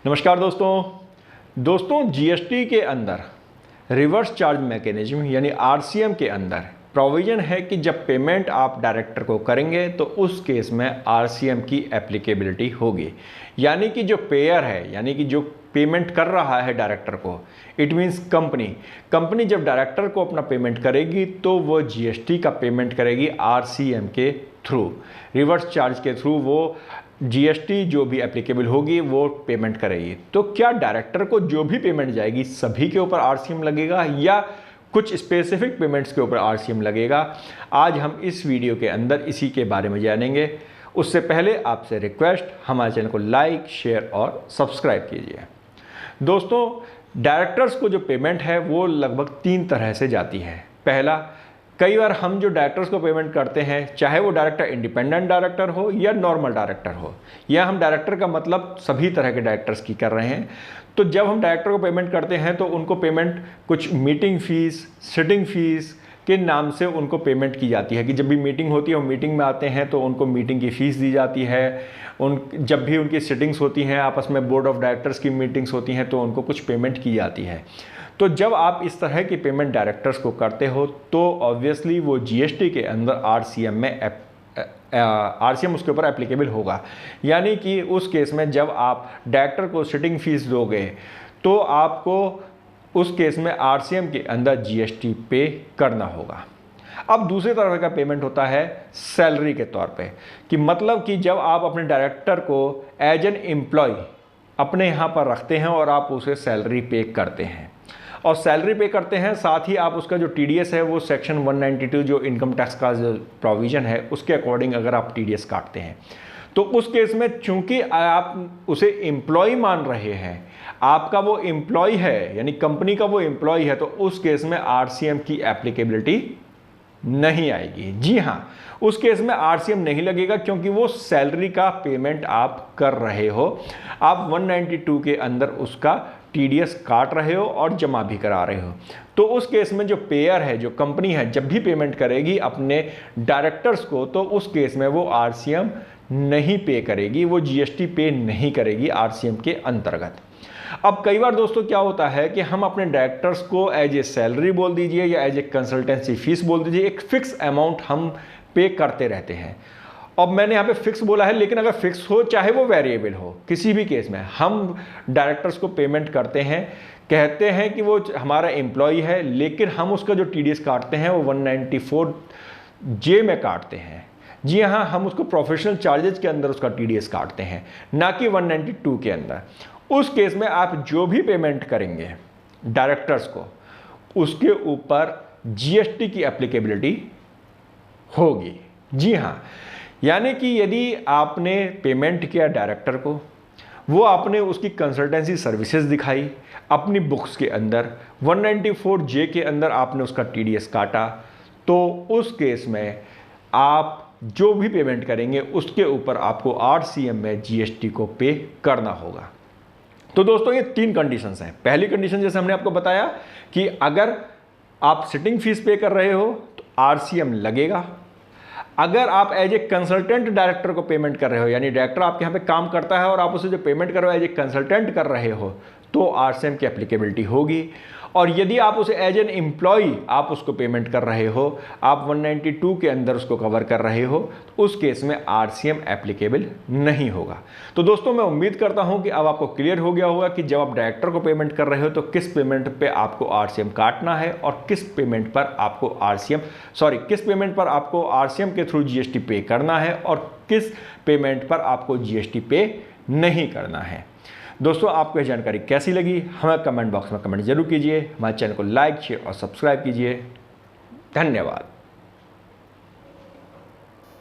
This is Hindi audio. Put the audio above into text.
नमस्कार दोस्तों जीएसटी के अंदर रिवर्स चार्ज मैकेनिज्म यानी आरसीएम के अंदर प्रोविजन है कि जब पेमेंट आप डायरेक्टर को करेंगे तो उस केस में आरसीएम की एप्लीकेबिलिटी होगी। यानी कि जो पेयर है यानी कि जो पेमेंट कर रहा है डायरेक्टर को, इट मीन्स कंपनी जब डायरेक्टर को अपना पेमेंट करेगी तो वो जीएसटी का पेमेंट करेगी आरसीएम के थ्रू, रिवर्स चार्ज के थ्रू वो जीएसटी जो भी एप्लीकेबल होगी वो पेमेंट करेगी। तो क्या डायरेक्टर को जो भी पेमेंट जाएगी सभी के ऊपर आरसीएम लगेगा या कुछ स्पेसिफिक पेमेंट्स के ऊपर आरसीएम लगेगा? आज हम इस वीडियो के अंदर इसी के बारे में जानेंगे। उससे पहले आपसे रिक्वेस्ट, हमारे चैनल को लाइक, शेयर और सब्सक्राइब कीजिए। दोस्तों, डायरेक्टर्स को जो पेमेंट है वो लगभग 3 तरह से जाती है। पहला, कई बार हम जो डायरेक्टर्स को पेमेंट करते हैं, चाहे वो डायरेक्टर इंडिपेंडेंट डायरेक्टर हो या नॉर्मल डायरेक्टर हो, या हम डायरेक्टर का मतलब सभी तरह के डायरेक्टर्स की कर रहे हैं, तो जब हम डायरेक्टर को पेमेंट करते हैं तो उनको पेमेंट कुछ मीटिंग फीस, सिटिंग फीस के नाम से उनको पेमेंट की जाती है कि जब भी मीटिंग होती है, वो मीटिंग में आते हैं तो उनको मीटिंग की फ़ीस दी जाती है। जब भी उनकी सिटिंग्स होती हैं, आपस में बोर्ड ऑफ डायरेक्टर्स की मीटिंग्स होती हैं, तो उनको कुछ पेमेंट की जाती है। तो जब आप इस तरह की पेमेंट डायरेक्टर्स को करते हो तो ऑब्वियसली वो जीएसटी के अंदर आरसीएम उसके ऊपर एप्लीकेबल होगा। यानी कि उस केस में जब आप डायरेक्टर को सिटिंग फीस दोगे तो आपको उस केस में आरसीएम के अंदर जीएसटी पे करना होगा। अब दूसरे तरह का पेमेंट होता है सैलरी के तौर पे, कि मतलब कि जब आप अपने डायरेक्टर को एज एन एम्प्लॉय अपने यहाँ पर रखते हैं और आप उसे सैलरी पे करते हैं, और सैलरी पे करते हैं, साथ ही आप उसका जो टीडीएस है वो सेक्शन 192 जो इनकम टैक्स का जो प्रोविज़न है उसके अकॉर्डिंग अगर आप टीडीएस काटते हैं तो उस केस में चूंकि आप उसे एम्प्लॉय मान रहे हैं, आपका वो एम्प्लॉय है यानी कंपनी का वो एम्प्लॉय है, तो उस केस में आरसीएम की एप्लीकेबिलिटी नहीं आएगी। जी हाँ, उस केस में आरसीएम नहीं लगेगा क्योंकि वो सैलरी का पेमेंट आप कर रहे हो, आप 192 के अंदर उसका टीडीएस काट रहे हो और जमा भी करा रहे हो। तो उस केस में जो पेयर है, जो कंपनी है, जब भी पेमेंट करेगी अपने डायरेक्टर्स को तो उस केस में वो आरसीएम नहीं पे करेगी, वो जीएसटी पे नहीं करेगी आरसीएम के अंतर्गत। अब कई बार दोस्तों क्या होता है कि हम अपने डायरेक्टर्स को एज ए सैलरी बोल दीजिए या एज ए कंसल्टेंसी फीस बोल दीजिए, एक फिक्स अमाउंट हम पे करते रहते हैं। अब मैंने यहाँ पे फिक्स बोला है, लेकिन अगर फिक्स हो चाहे वो वेरिएबल हो, किसी भी केस में हम डायरेक्टर्स को पेमेंट करते हैं, कहते हैं कि वो हमारा एम्प्लॉय है, लेकिन हम उसका जो टीडीएस काटते हैं वो 194J में काटते हैं। जी हाँ, हम उसको प्रोफेशनल चार्जेस के अंदर उसका टीडीएस काटते हैं, ना कि 192 के अंदर। उस केस में आप जो भी पेमेंट करेंगे डायरेक्टर्स को, उसके ऊपर जीएसटी की एप्लीकेबिलिटी होगी। जी हाँ, यानी कि यदि आपने पेमेंट किया डायरेक्टर को, वो आपने उसकी कंसल्टेंसी सर्विसेज दिखाई अपनी बुक्स के अंदर, 194J के अंदर आपने उसका टीडीएस काटा, तो उस केस में आप जो भी पेमेंट करेंगे उसके ऊपर आपको आरसीएम में जीएसटी को पे करना होगा। तो दोस्तों, ये 3 कंडीशंस हैं। पहली कंडीशन जैसे हमने आपको बताया कि अगर आप सिटिंग फीस पे कर रहे हो तो आरसीएम लगेगा। अगर आप एज ए कंसल्टेंट डायरेक्टर को पेमेंट कर रहे हो, यानी डायरेक्टर आपके यहाँ पे काम करता है और आप उसे जो पेमेंट कर रहे हो एज ए कंसल्टेंट कर रहे हो, तो आरसीएम की एप्लीकेबिलिटी होगी। और यदि आप उसे एज एन एम्प्लॉय आप उसको पेमेंट कर रहे हो, आप 192 के अंदर उसको कवर कर रहे हो, तो उस केस में आरसीएम एप्लीकेबल नहीं होगा। तो दोस्तों, मैं उम्मीद करता हूं कि अब आपको क्लियर हो गया होगा कि जब आप डायरेक्टर को पेमेंट कर रहे हो तो किस पेमेंट पे आपको आरसीएम काटना है और किस पेमेंट पर आपको आरसीएम के थ्रू जीएसटी पे करना है और किस पेमेंट पर आपको जीएसटी पे नहीं करना है। दोस्तों, आपको यह जानकारी कैसी लगी हमें कमेंट बॉक्स में कमेंट जरूर कीजिए। हमारे चैनल को लाइक, शेयर और सब्सक्राइब कीजिए। धन्यवाद।